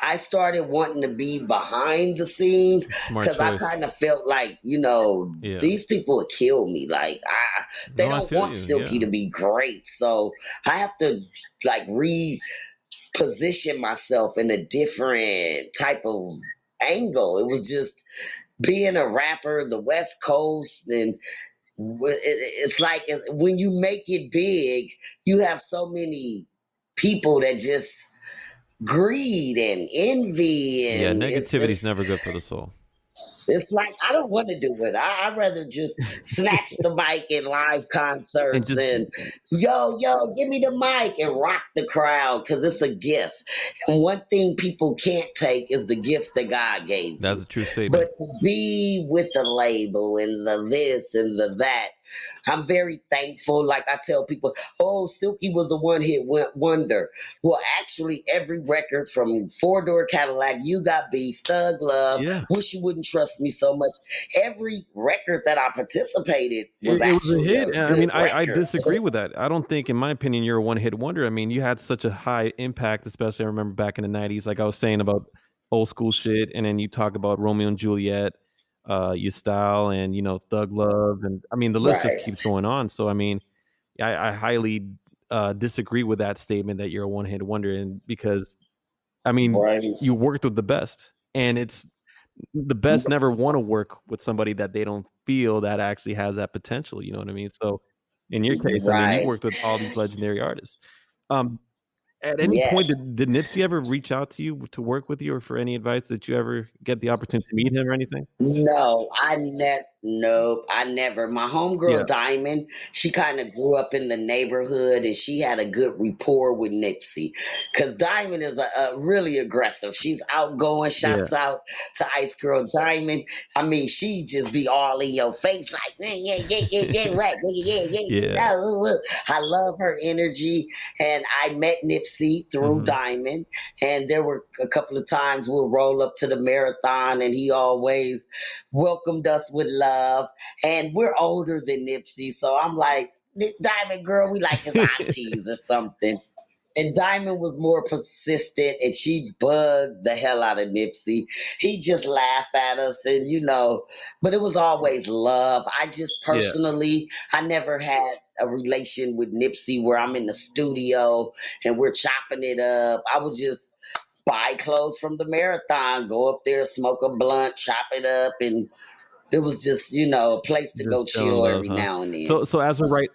I started wanting to be behind the scenes smart because I choice. kind of felt like, Yeah. these people would kill me. Like, they No, I don't feel want you. Silky Yeah. to be great. So I have to like reposition myself in a different type of angle. It was just being a rapper, the West Coast, and it's like when you make it big, you have so many people that just greed and envy, Yeah, and negativity is never good for the soul. it's like I don't want to do it. I'd rather just snatch the mic in live And concerts just and yo, give me the mic and rock the crowd because it's a gift. And one thing people can't take is the gift that God gave that's you. a true statement. But to be with the label and the this and the that, I'm very thankful. Like I tell people, oh, Silky was a one-hit wonder. Well, actually, every record from Four Door Cadillac, You Got Beef, Thug Love, Yeah. Wish You Wouldn't Trust Me So Much. Every record that I participated was It was a actually hit. a I good mean, I record. disagree with that. I don't think, in my opinion, you're a one-hit wonder. I mean, you had such a high impact, especially I remember back in the 90s, like I was saying about old school shit, and then you talk about Romeo and Juliet, your style, and Thug Love, and I mean the list just Right, keeps going on. So I mean, I highly disagree with that statement that you're a one-hit wonder, and because I mean right. you worked with the best, and it's the best never want to work with somebody that they don't feel that actually has that potential. You know what I mean? So in your case, I mean, you Right. worked with all these legendary artists. Um, at any point, did Yes. Nipsey ever reach out to you to work with you or for any advice? Did you ever get the opportunity to meet him or anything? No, I never. Nope, I never. My Yeah, homegirl Diamond, she kind of grew up in the neighborhood, and she had a good rapport with Nipsey. Cause Diamond is a really aggressive. She's outgoing. yeah, Shouts out to Ice Girl Diamond. I mean, she just be all in your face, like yeah, what, yeah. I love her energy, and I met Nipsey through Hmm. Diamond, and there were a couple of times we'll roll up to the marathon, and he always welcomed us with love. And we're older than Nipsey, so I'm like, Diamond girl, we like his aunties or something. And Diamond was more persistent and she bugged the hell out of Nipsey. He just laughed at us and but it was always love. I just Yeah, personally, I never had a relation with Nipsey where I'm in the studio and we're chopping it up. I would just buy clothes from the marathon, go up there, smoke a blunt, chop it up, and it was just, a place to just go showing chill love, every huh? now and then. So as of right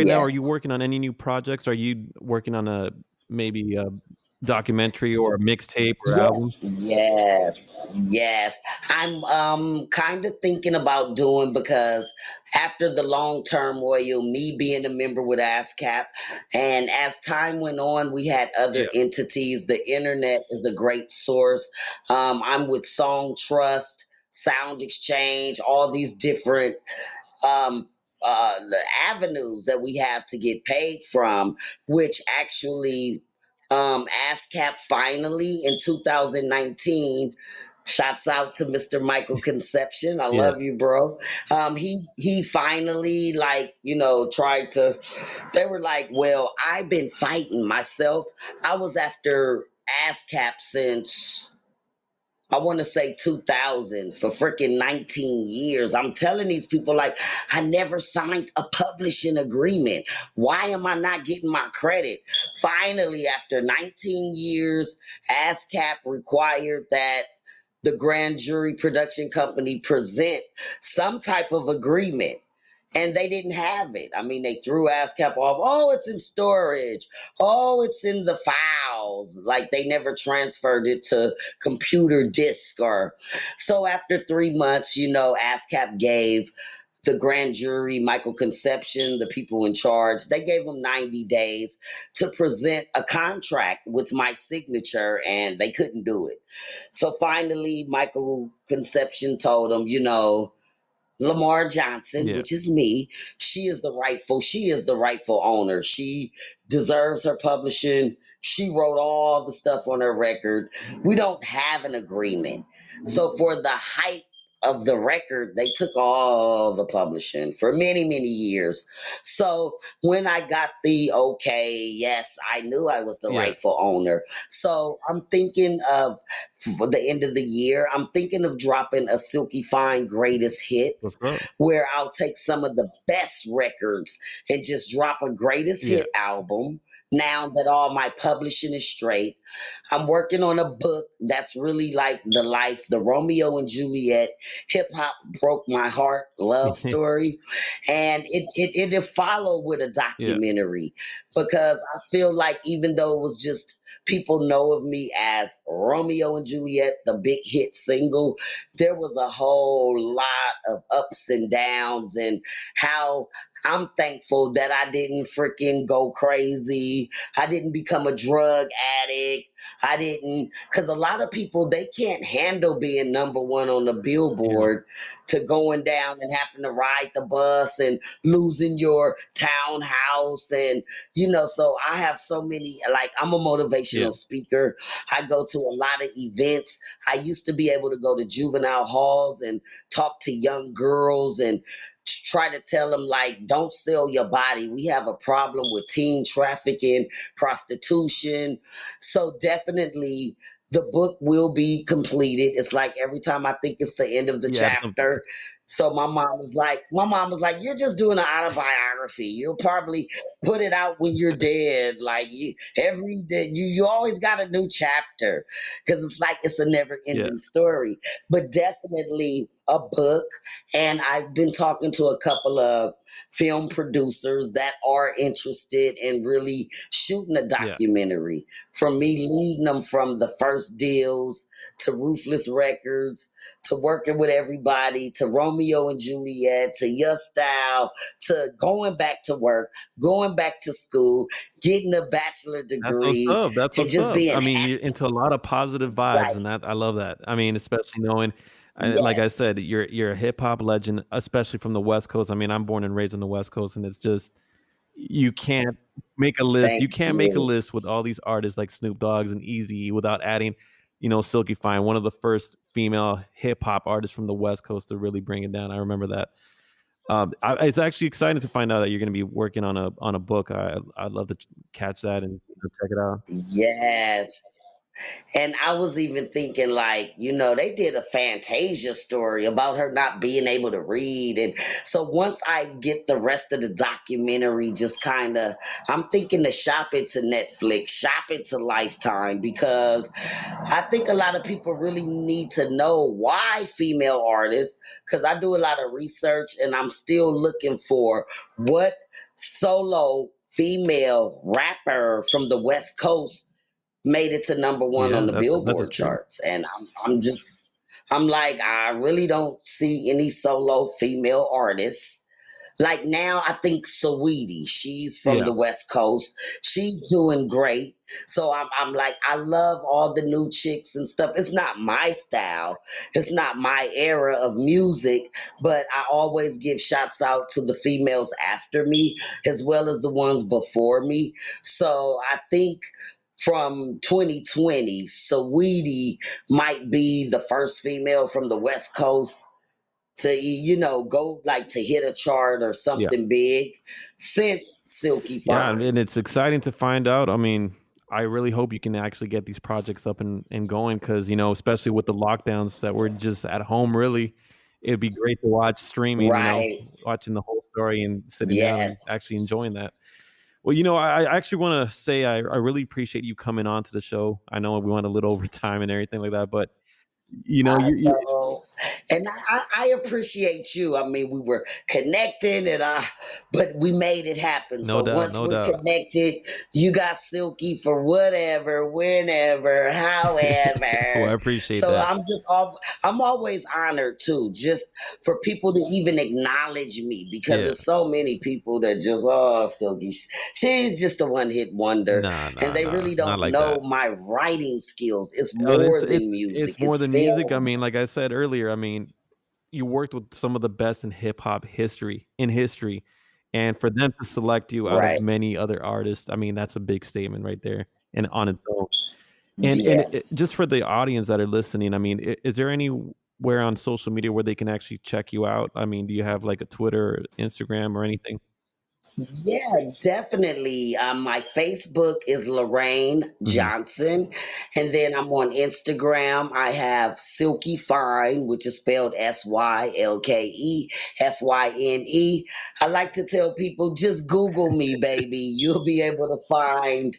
now, Yeah. are you working on any new projects? Are you working on maybe a documentary or a mixtape or Yeah. album? Yes. I'm kind of thinking about doing because after the long turmoil, me being a member with ASCAP, and as time went on, we had other Yeah, entities. The internet is a great source. I'm with Song Trust, Sound Exchange, all these different um, the avenues that we have to get paid from, which actually ASCAP finally in 2019. Shouts out to Mr. Michael Conception. I yeah. love you, bro. He finally tried to. They were like, well, I've been fighting myself. I was after ASCAP since I want to say 2000 for freaking 19 years. I'm telling these people, like, I never signed a publishing agreement. Why am I not getting my credit? Finally, after 19 years, ASCAP required that the grand jury production company present some type of agreement. and they didn't have it. I mean, they threw ASCAP off. Oh, it's in storage. Oh, it's in the files. Like they never transferred it to computer disk or so. After 3 months, ASCAP gave the grand jury, Michael Conception, the people in charge, they gave them 90 days to present a contract with my signature, and they couldn't do it. So finally, Michael Conception told them, Lamar Johnson, Yeah. which is me, she is the rightful owner. She deserves her publishing. She wrote all the stuff on her record. We don't have an agreement. So for the height of the record, they took all the publishing for many, many years. So when I got the okay, yes, I knew I was the Yeah. rightful owner. So I'm thinking of, for the end of the year, I'm thinking of dropping a Sylk-E Fyne greatest hits, What's up? where I'll take some of the best records and just drop a greatest Yeah. hit album. Now that all my publishing is straight, I'm working on a book that's really like the Romeo and Juliet hip hop broke my heart love story, and it'll follow with a Yeah. documentary, because I feel like even though it was just people know of me as Romeo and Juliet, the big hit single, there was a whole lot of ups and downs, and how I'm thankful that I didn't freaking go crazy. I didn't become a drug addict. I didn't, because a lot of people, they can't handle being number one on the Billboard, to going down and having to ride the bus and losing your townhouse. And, so I have so many, like, I'm a motivational speaker. I go to a lot of events. I used to be able to go to juvenile halls and talk to young girls and try to tell them, like, don't sell your body. We have a problem with teen trafficking, prostitution. So definitely the book will be completed. It's like every time I think it's the end of the chapter. So my mom was like, you're just doing an autobiography. You'll probably put it out when you're dead. Like, every day, you always got a new chapter, because it's like it's a never ending story. But definitely a book. And I've been talking to a couple of film producers that are interested in really shooting a documentary, from me leading them from the first deals to Ruthless Records, to working with everybody, to Romeo and Juliet, to Your Style, to going back to work, going back to school, getting a bachelor degree. That's and what's just up. being I mean, you're happy. into a lot of positive vibes, Right. and that I love that. I mean, especially knowing, like I said, Yes. you're a hip hop legend, especially from the West Coast. I mean, I'm born and raised on the West Coast, and it's just you can't make a list. Thank You can't make a you. list with all these artists like Snoop Dogg's and Eazy-E without adding, Sylk-E Fyne, one of the first female hip hop artists from the West Coast to really bring it down. I remember that. It's actually exciting to find out that you're going to be working on a book. I'd love to catch that and check it out. Yes. And I was even thinking, like, they did a Fantasia story about her not being able to read. And so once I get the rest of the documentary, just kind of, I'm thinking to shop it to Netflix, shop it to Lifetime, because I think a lot of people really need to know why female artists, because I do a lot of research and I'm still looking for what solo female rapper from the West Coast made it to number one on Yeah, the that's a Billboard true. charts. And I'm like, I really don't see any solo female artists. Like now, I think Saweetie, she's from Yeah, the West Coast. She's doing great. So I'm like, I love all the new chicks and stuff. It's not my style. It's not my era of music, but I always give shouts out to the females after me, as well as the ones before me. So I think from 2020, Saweetie might be the first female from the West Coast to, go like to hit a chart or yeah, something big since Sylk-E yeah, and Fyne. it's exciting to find out. I mean, I really hope you can actually get these projects up and going because especially with the lockdowns that we're just at home. Really, it'd be great to watch streaming. Right. Watching the whole story and sitting down and actually Yes. enjoying that. Well, I actually want to say I really appreciate you coming on to the show. I know we went a little over time and everything like that, but I you know. And I appreciate you. I mean, we were connected, but we made it happen. No So doubt, once no we're doubt. connected, you got Sylk-E for whatever, whenever, Well, I however. appreciate So that. I'm always honored too, just for people to even acknowledge me, because Yeah. there's so many people that just, oh, Sylk-E, she's just a one hit wonder, and they Nah, really not don't like know that. my writing skills. It's Oh, more than music. it's more It's than music. I film. mean, like I said earlier, I mean, you worked with some of the best in hip hop history, and for them to select you out of Right. many other artists, I mean, that's a big statement right there, and on its own. And Yeah. just for the audience that are listening, I mean, is there anywhere on social media where they can actually check you out? I mean, do you have like a Twitter, or Instagram, or anything? Yeah, definitely. My Facebook is Lorraine Mhm. Johnson. And then I'm on Instagram. I have Sylk-E Fyne, which is spelled SYLKE FYNE. I like to tell people just Google me, baby. You'll be able to find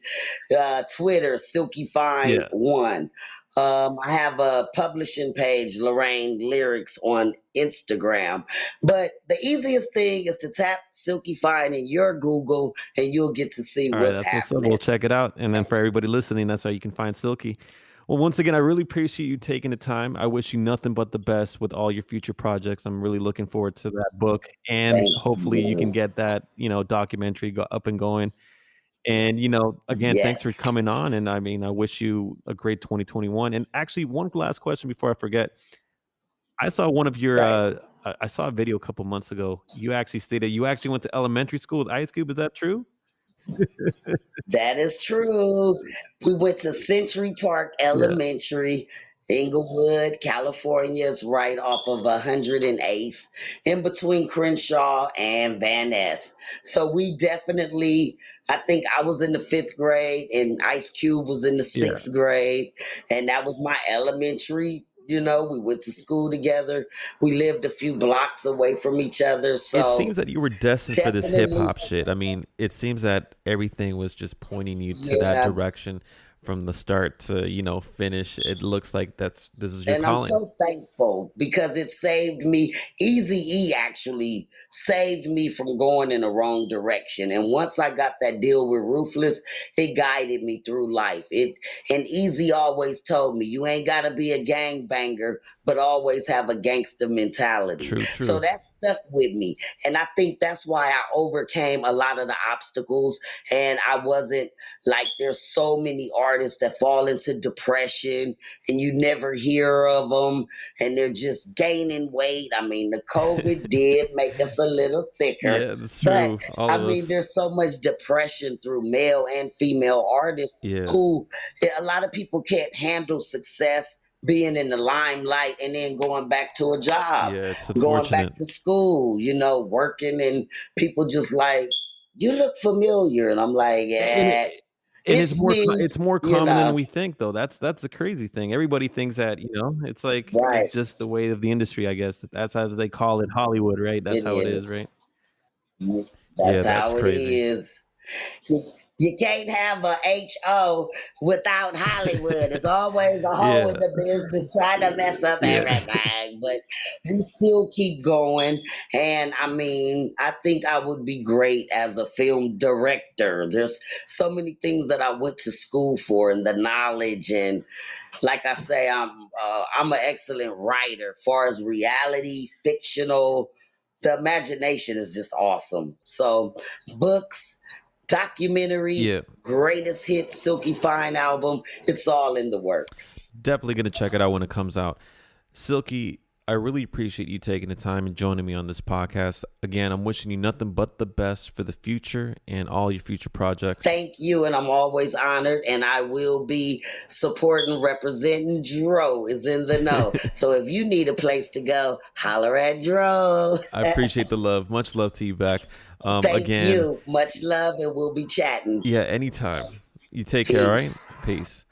Twitter, Sylk-E Fyne Yeah. 1. I have a publishing page, Lorraine Lyrics, on Instagram. But the easiest thing is to tap Sylk-E Fyne in your Google, and you'll get to see All right, what's that's what's up. We'll happening. check it out. And then for everybody listening, that's how you can find Silky. Well, once again, I really appreciate you taking the time. I wish you nothing but the best with all your future projects. I'm really looking forward to that book, and Thank hopefully you can you. get that, documentary up and going. And, again, thanks for coming Yes. on. And I mean, I wish you a great 2021. And actually, one last question before I forget. I saw one of your, Right. I saw a video a couple months ago. You actually stated you actually went to elementary school with Ice Cube. Is that true? That is true. We went to Century Park Yeah. Elementary, Inglewood, California. Is right off of 108th, in between Crenshaw and Van Ness. So we definitely, I think I was in the fifth grade and Ice Cube was in the Yeah. sixth grade. And that was my elementary. We went to school together. We lived a few blocks away from each other. It So seems that you were destined for this hip definitely, hop shit. I mean, it seems that everything was just pointing you to that yeah. direction from the start to, finish. It looks like this is your And I'm calling. so thankful because it saved me. Eazy-E actually saved me from going in the wrong direction. And once I got that deal with Ruthless, it guided me through life. And Easy always told me, you ain't gotta be a gangbanger, but always have a gangster mentality. True, So true. that stuck with me. And I think that's why I overcame a lot of the obstacles. And I wasn't like, there's so many artists that fall into depression and you never hear of them, and they're just gaining weight. I mean, the COVID did make us a little thicker, Yeah, that's but true. All I of mean, us. there's so much depression through male and female artists Yeah. who a lot of people can't handle success, being in the limelight and then going back to a job, Yeah, it's going back unfortunate. to school, working, and people just like, you look familiar. And I'm like, And yeah, it's it's me, it's more you common than know. we think, though. That's the crazy thing. Everybody thinks that, it's like Right. it's just the way of the industry, I guess. That's as they call it Hollywood, right? That's It how it is, is. right? Yeah, That's that's how it crazy. is. You can't have a HO without Hollywood. It's always a hole in Yeah. the business trying to mess up Yeah. everything. But we still keep going. And I mean, I think I would be great as a film director. There's so many things that I went to school for, and the knowledge, and like I say, I'm an excellent writer. Far as reality, fictional, the imagination is just awesome. So books, documentary, Yeah. greatest hits, Sylk-E Fyne album, it's all in the works. Definitely gonna check it out when it comes out. Silky, I really appreciate you taking the time and joining me on this podcast. Again, I'm wishing you nothing but the best for the future and all your future projects. Thank you, and I'm always honored, and I will be supporting, representing. Dro is in the know. So if you need a place to go, holler at Dro. I appreciate the love. Much love to you back. Thank Again, you. Much love, and we'll be chatting. yeah, anytime. You take care, all right? Peace. Peace.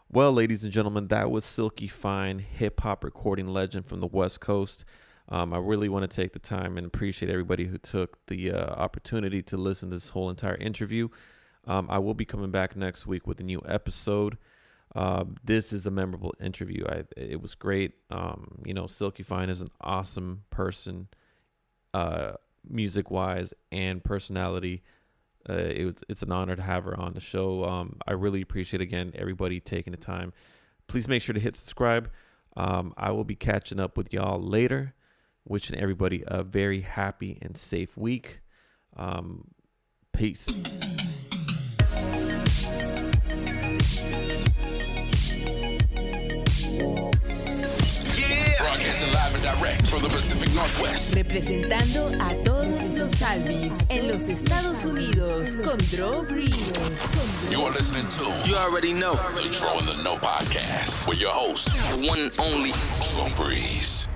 Well, ladies and gentlemen, that was Sylk-E Fyne, hip hop recording legend from the West Coast. I really want to take the time and appreciate everybody who took the opportunity to listen to this whole entire interview. I will be coming back next week with a new episode. This is a memorable interview. It was great. Sylk-E Fyne is an awesome person, music-wise and personality. It's an honor to have her on the show. I really appreciate, again, everybody taking the time. Please make sure to hit subscribe. I will be catching up with y'all later. Wishing everybody a very happy and safe week. Peace. Broadcasting live and direct from the Pacific Northwest. Representando a todos los Alvis en los Estados Unidos con Dro Breeze. You are listening to You already know the Drointheknow podcast with your host, the one and only Dro Breeze.